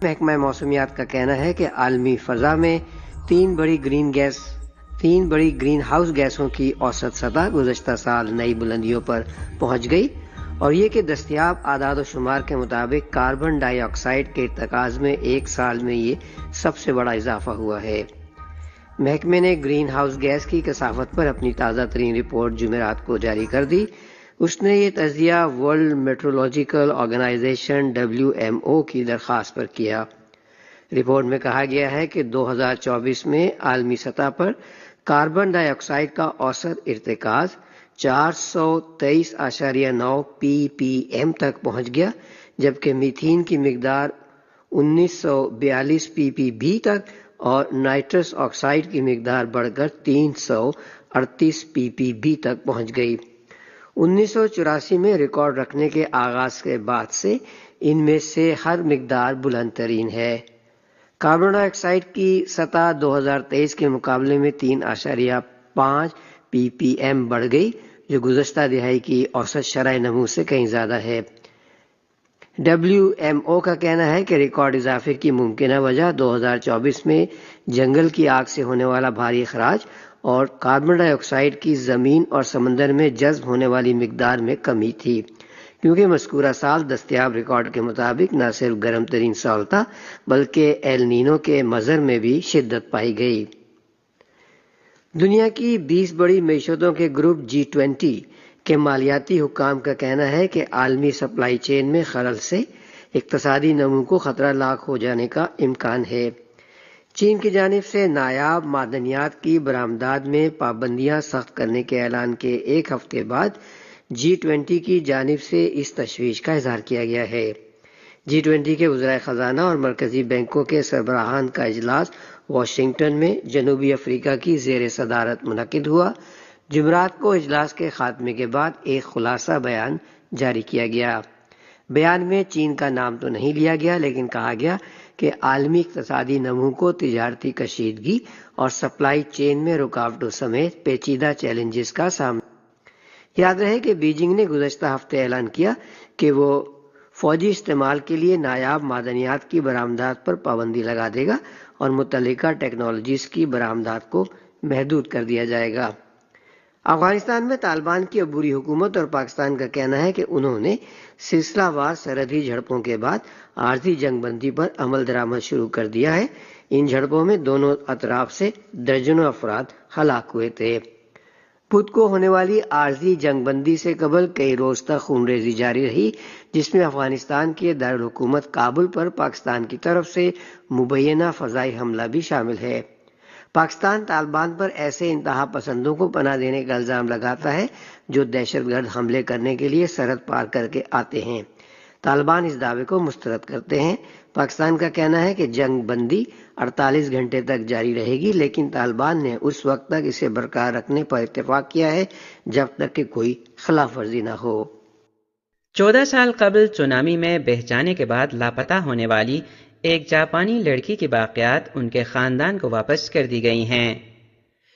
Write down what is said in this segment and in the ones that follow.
محکمہ موسمیات کا کہنا ہے کہ عالمی فضا میں تین بڑی گرین ہاؤس گیسوں کی اوسط سطح گزشتہ سال نئی بلندیوں پر پہنچ گئی، اور یہ کہ دستیاب اعداد و شمار کے مطابق کاربن ڈائی آکسائیڈ کے ارتکاز میں ایک سال میں یہ سب سے بڑا اضافہ ہوا ہے۔ محکمے نے گرین ہاؤس گیس کی کثافت پر اپنی تازہ ترین رپورٹ جمعرات کو جاری کر دی۔ اس نے یہ تجزیہ ورلڈ میٹرولوجیکل آرگنائزیشن WMO کی درخواست پر کیا۔ رپورٹ میں کہا گیا ہے کہ 2024 میں عالمی سطح پر کاربن ڈائی آکسائیڈ کا اوسط ارتکاز 423.9 ppm تک پہنچ گیا، جبکہ میتھین کی مقدار 1942 ppb تک اور نائٹرس آکسائیڈ کی مقدار بڑھ کر 338 ppb تک پہنچ گئی۔ 1984 میں ریکارڈ رکھنے کے آغاز کے بعد سے ان میں سے ہر مقدار بلند ترین ہے۔ کاربن ڈائی آکسائیڈ کی سطح 2023 کے مقابلے میں 3.5 ppm بڑھ گئی، جو گزشتہ دہائی کی اوسط شرح نمو سے کہیں زیادہ ہے۔ WMO کا کہنا ہے کہ ریکارڈ اضافے کی ممکنہ وجہ 2024 میں جنگل کی آگ سے ہونے والا بھاری اخراج اور کاربن ڈائی آکسائیڈ کی زمین اور سمندر میں جذب ہونے والی مقدار میں کمی تھی، کیونکہ مذکورہ سال دستیاب ریکارڈ کے مطابق نہ صرف گرم ترین سال تھا بلکہ ایل نینو کے مظہر میں بھی شدت پائی گئی۔ دنیا کی 20 بڑی معیشتوں کے گروپ G20 کے مالیاتی حکام کا کہنا ہے کہ عالمی سپلائی چین میں خلل سے اقتصادی نمو کو خطرہ لاحق ہو جانے کا امکان ہے۔ چین کی جانب سے نایاب معدنیات کی برآمدات میں پابندیاں سخت کرنے کے اعلان کے ایک ہفتے بعد G20 کی جانب سے اس تشویش کا اظہار کیا گیا ہے۔ G20 کے وزرائے خزانہ اور مرکزی بینکوں کے سربراہان کا اجلاس واشنگٹن میں جنوبی افریقہ کی زیر صدارت منعقد ہوا۔ جمعرات کو اجلاس کے خاتمے کے بعد ایک خلاصہ بیان جاری کیا گیا۔ بیان میں چین کا نام تو نہیں لیا گیا، لیکن کہا گیا کہ عالمی اقتصادی نمو کو تجارتی کشیدگی اور سپلائی چین میں رکاوٹوں سمیت پیچیدہ چیلنجز کا سامنا۔ یاد رہے کہ بیجنگ نے گزشتہ ہفتے اعلان کیا کہ وہ فوجی استعمال کے لیے نایاب معدنیات کی برآمدات پر پابندی لگا دے گا اور متعلقہ ٹیکنالوجیز کی برآمدات کو محدود کر دیا جائے گا۔ افغانستان میں طالبان کی عبوری حکومت اور پاکستان کا کہنا ہے کہ انہوں نے سلسلہ وار سرحدی جھڑپوں کے بعد عارضی جنگ بندی پر عمل درآمد شروع کر دیا ہے۔ ان جھڑپوں میں دونوں اطراف سے درجنوں افراد ہلاک ہوئے تھے۔ بدھ کو ہونے والی عارضی جنگ بندی سے قبل کئی روز تک خون ریزی جاری رہی، جس میں افغانستان کے دارالحکومت کابل پر پاکستان کی طرف سے مبینہ فضائی حملہ بھی شامل ہے۔ پاکستان طالبان پر ایسے انتہا پسندوں کو پناہ دینے کا الزام لگاتا ہے جو دہشت گرد حملے کرنے کے لیے سرحد پار کر کے آتے ہیں۔ طالبان اس دعوے کو مسترد کرتے ہیں۔ پاکستان کا کہنا ہے کہ جنگ بندی 48 گھنٹے تک جاری رہے گی، لیکن طالبان نے اس وقت تک اسے برقرار رکھنے پر اتفاق کیا ہے جب تک کہ کوئی خلاف ورزی نہ ہو۔ 14 سال قبل سونامی میں بہہ جانے کے بعد لاپتہ ہونے والی ایک جاپانی لڑکی کی باقیات ان کے خاندان کو واپس کر دی گئی ہیں۔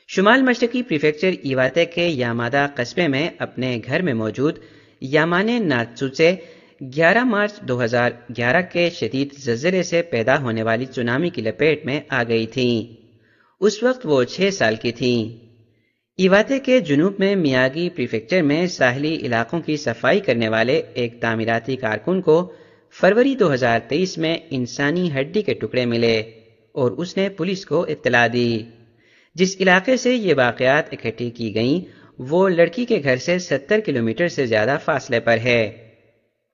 شمال مشرقی پریفیکچر ایواتے کے یامادا قصبے میں اپنے گھر میں موجود یامانے ناتسوسے 11 مارچ 2011 کے شدید زلزلے سے پیدا ہونے والی سونامی کی لپیٹ میں آ گئی تھیں۔ اس وقت وہ 6 سال کی تھیں۔ ایواتے کے جنوب میں میاگی پریفیکچر میں ساحلی علاقوں کی صفائی کرنے والے ایک تعمیراتی کارکن کو فروری 2023 میں انسانی ہڈی کے ٹکڑے ملے اور اس نے پولیس کو اطلاع دی۔ جس علاقے سے یہ واقعات اکٹھی کی گئیں وہ لڑکی کے گھر سے 70 کلومیٹر سے زیادہ فاصلے پر ہے۔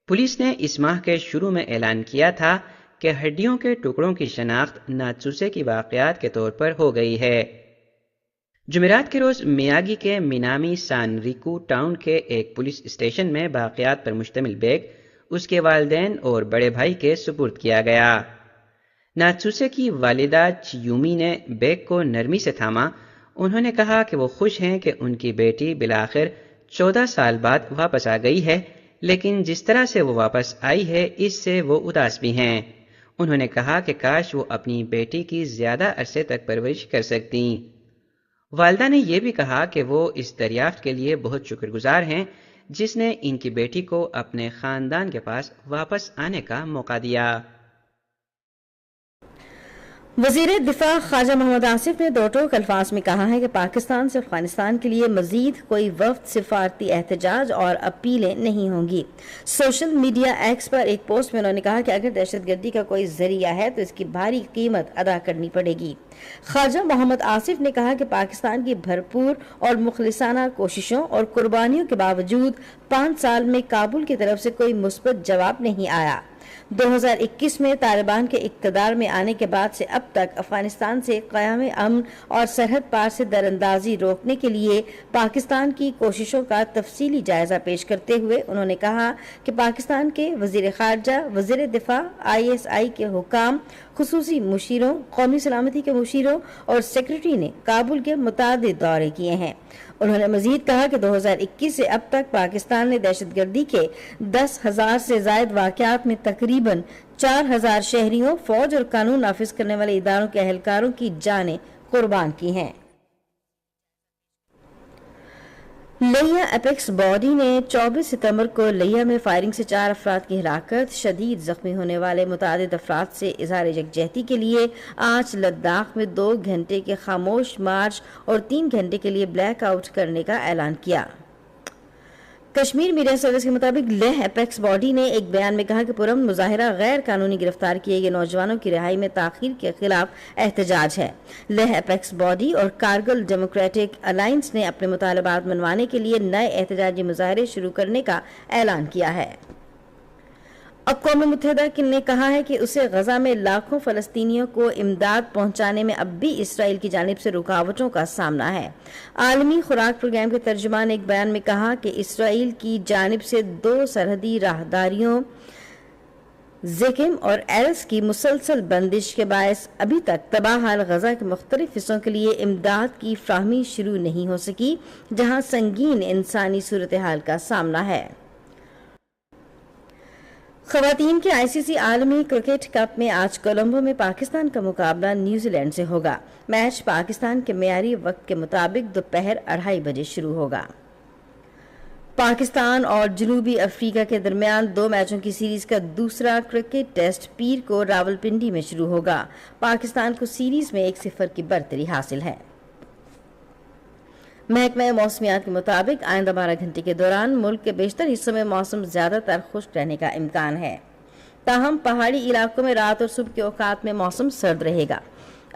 پولیس نے اس ماہ کے شروع میں اعلان کیا تھا کہ ہڈیوں کے ٹکڑوں کی شناخت ناتسوسے کی واقعات کے طور پر ہو گئی ہے۔ جمعرات کے روز میاگی کے مینامی سان ریکو ٹاؤن کے ایک پولیس اسٹیشن میں واقعات پر مشتمل بیگ اس کے والدین اور بڑے بھائی کے سپرد کیا گیا۔ ناتسوسے کی والدہ چیومی نے بیگ کو نرمی سے تھاما۔ انہوں نے کہا کہ وہ خوش ہیں کہ ان کی بیٹی بالآخر 14 سال بعد واپس آ گئی ہے، لیکن جس طرح سے وہ واپس آئی ہے اس سے وہ اداس بھی ہیں۔ انہوں نے کہا کہ کاش وہ اپنی بیٹی کی زیادہ عرصے تک پرورش کر سکتیں۔ والدہ نے یہ بھی کہا کہ وہ اس دریافت کے لیے بہت شکر گزار ہیں جس نے ان کی بیٹی کو اپنے خاندان کے پاس واپس آنے کا موقع دیا۔ وزیر دفاع خواجہ محمد آصف نے دو ٹوک الفاظ میں کہا ہے کہ پاکستان سے افغانستان کے لیے مزید کوئی وفد سفارتی احتجاج اور اپیلیں نہیں ہوں گی۔ سوشل میڈیا ایکس پر ایک پوسٹ میں انہوں نے کہا کہ اگر دہشت گردی کا کوئی ذریعہ ہے تو اس کی بھاری قیمت ادا کرنی پڑے گی۔ خواجہ محمد آصف نے کہا کہ پاکستان کی بھرپور اور مخلصانہ کوششوں اور قربانیوں کے باوجود 5 سال میں کابل کی طرف سے کوئی مثبت جواب نہیں آیا۔ 2021 میں طالبان کے اقتدار میں آنے کے بعد سے اب تک افغانستان سے قیام امن اور سرحد پار سے دراندازی روکنے کے لیے پاکستان کی کوششوں کا تفصیلی جائزہ پیش کرتے ہوئے انہوں نے کہا کہ پاکستان کے وزیر خارجہ، وزیر دفاع، ISI کے حکام، خصوصی مشیروں، قومی سلامتی کے مشیروں اور سیکرٹری نے کابل کے متعدد دورے کیے ہیں۔ انہوں نے مزید کہا کہ 2021 سے اب تک پاکستان نے دہشت گردی کے 10,000 سے زائد واقعات میں تقریباً 4,000 شہریوں، فوج اور قانون نافذ کرنے والے اداروں کے اہلکاروں کی جانیں قربان کی ہیں۔ لیہ اپیکس باڈی نے 24 ستمبر کو لیہ میں فائرنگ سے 4 افراد کی ہلاکت، شدید زخمی ہونے والے متعدد افراد سے اظہار یکجہتی کے لیے آج لداخ میں 2 گھنٹے کے خاموش مارچ اور 3 گھنٹے کے لیے بلیک آؤٹ کرنے کا اعلان کیا۔ کشمیر میڈیا سروس کے مطابق لیہ اپیکس باڈی نے ایک بیان میں کہا کہ پرامن مظاہرہ غیر قانونی گرفتار کیے گئے نوجوانوں کی رہائی میں تاخیر کے خلاف احتجاج ہے۔ لیہ اپیکس باڈی اور کارگل ڈیموکریٹک الائنس نے اپنے مطالبات منوانے کے لیے نئے احتجاجی مظاہرے شروع کرنے کا اعلان کیا ہے۔ اقوام متحدہ نے کہا ہے کہ اسے غزہ میں لاکھوں فلسطینیوں کو امداد پہنچانے میں اب بھی اسرائیل کی جانب سے رکاوٹوں کا سامنا ہے۔ عالمی خوراک پروگرام کے ترجمان نے ایک بیان میں کہا کہ اسرائیل کی جانب سے 2 سرحدی راہداریوں زیکم اور ایرس کی مسلسل بندش کے باعث ابھی تک تباہ حال غزہ کے مختلف حصوں کے لیے امداد کی فراہمی شروع نہیں ہو سکی، جہاں سنگین انسانی صورتحال کا سامنا ہے۔ خواتین کے ICC عالمی کرکٹ کپ میں آج کولمبو میں پاکستان کا مقابلہ نیوزی لینڈ سے ہوگا۔ میچ پاکستان کے معیاری وقت کے مطابق دوپہر 2:30 بجے شروع ہوگا۔ پاکستان اور جنوبی افریقہ کے درمیان 2 میچوں کی سیریز کا دوسرا کرکٹ ٹیسٹ پیر کو راولپنڈی میں شروع ہوگا۔ پاکستان کو سیریز میں 1-0 کی برتری حاصل ہے۔ محکمہ موسمیات کے مطابق آئندہ 12 گھنٹے کے دوران ملک کے بیشتر حصوں میں موسم زیادہ تر خشک رہنے کا امکان ہے، تاہم پہاڑی علاقوں میں رات اور صبح کے اوقات میں موسم سرد رہے گا۔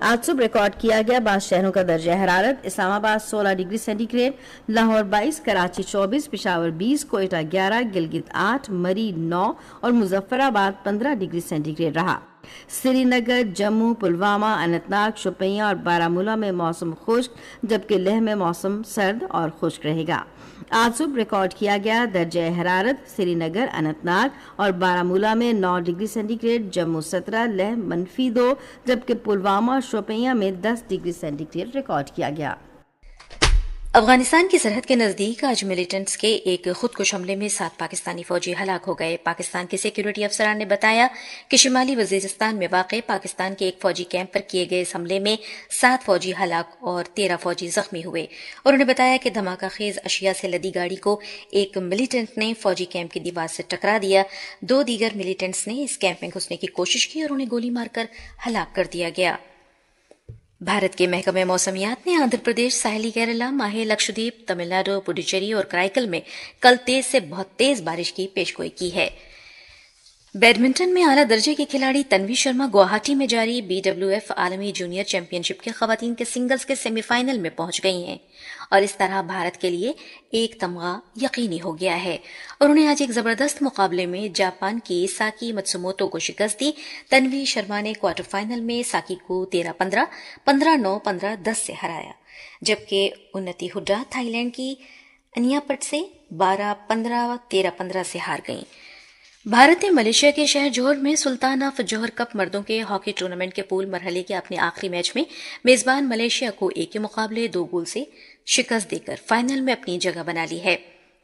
آج صبح ریکارڈ کیا گیا 22 شہروں کا درجہ حرارت: Islamabad 16 degree centigrade, Lahore 22، Karachi 24، Peshawar 20، Quetta 11، Gilgit 8، Murree 9 اور مظفر آباد 15 ڈگری سینٹی گریڈ رہا۔ سری نگر، جموں، پلوامہ، اننت ناگ، شوپیاں اور بارامولہ میں موسم خشک، جبکہ لیہ میں موسم سرد اور خشک رہے گا۔ آج صبح ریکارڈ کیا گیا درجہ حرارت سری نگر، اننت ناگ اور بارامولہ میں 9 degree centigrade, Jammu 17، Leh -2، جبکہ پلوامہ اور شوپیاں میں 10 ڈگری سینٹی گریڈ ریکارڈ کیا گیا۔ افغانستان کی سرحد کے نزدیک آج ملیٹنٹس کے ایک خودکش حملے میں 7 پاکستانی فوجی ہلاک ہو گئے۔ پاکستان کے سیکیورٹی افسران نے بتایا کہ شمالی وزیرستان میں واقع پاکستان کے ایک فوجی کیمپ پر کیے گئے اس حملے میں 7 فوجی ہلاک اور 13 فوجی زخمی ہوئے۔ انہوں نے بتایا کہ دھماکہ خیز اشیاء سے لدی گاڑی کو ایک ملیٹنٹ نے فوجی کیمپ کی دیوار سے ٹکرا دیا۔ 2 دیگر ملیٹنٹس نے اس کیمپ میں گھسنے کی کوشش کی اور انہیں گولی مار کر ہلاک کر دیا گیا۔ بھارت کے محکمہ موسمیات نے آندھرا پردیش، ساحلی کیرلا، ماہے لکشدیپ، تمل ناڈو، پڈوچیری اور کرائیکل میں کل تیز سے بہت تیز بارش کی پیشگوئی کی ہے۔ بیڈمنٹن میں اعلیٰ درجے کی کھلاڑی تنوی شرما گوہاٹی میں جاری BWF عالمی جونیئر چیمپئن شپ کے خواتین کے سنگلز کے سیمی فائنل میں پہنچ گئی ہیں اور اس طرح بھارت کے لیے ایک تمغہ یقینی ہو گیا ہے۔ انہوں نے آج ایک زبردست مقابلے میں جاپان کی ساکی متسوموتو کو شکست دی۔ تنوی شرما نے کوارٹر فائنل میں ساکی کو 13-15، 15-9، 15-10 سے ہرایا، جبکہ انتی ہوڈا تھائی لینڈ کی انیا پٹ سے 12-15، 13-15 سے ہار گئیں۔ بھارت نے ملیشیا کے شہر جوہر میں سلطان آف جوہر کپ مردوں کے ہاکی ٹورنامنٹ کے پول مرحلے کے اپنے آخری میچ میں میزبان ملیشیا کو 1 کے مقابلے 2 گول سے شکست دے کر فائنل میں اپنی جگہ بنا لی ہے۔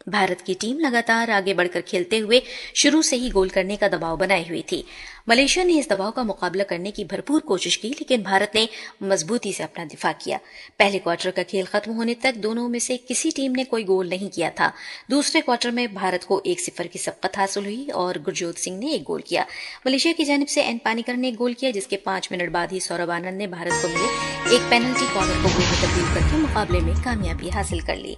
بھارت کی ٹیم لگاتار آگے بڑھ کر کھیلتے ہوئے شروع سے ہی گول کرنے کا دباؤ بنائے ہوئی تھی۔ ملائیشیا نے اس دباؤ کا مقابلہ کرنے کی بھرپور کوشش کی، لیکن بھارت نے مضبوطی سے اپنا دفاع کیا۔ پہلے کوارٹر کا کھیل ختم ہونے تک دونوں میں سے کسی ٹیم نے کوئی گول نہیں کیا تھا۔ دوسرے کوارٹر میں بھارت کو 1-0 کی سبقت حاصل ہوئی اور گرجوت سنگھ نے ایک گول کیا۔ ملائیشیا کی جانب سے این پانیکر نے ایک گول کیا، جس کے 5 منٹ بعد ہی سوربھ آنند نے بھارت کو ملے ایک پینلٹی کارنر کو گول میں تبدیل کر کے مقابلے میں کامیابی حاصل کر لی۔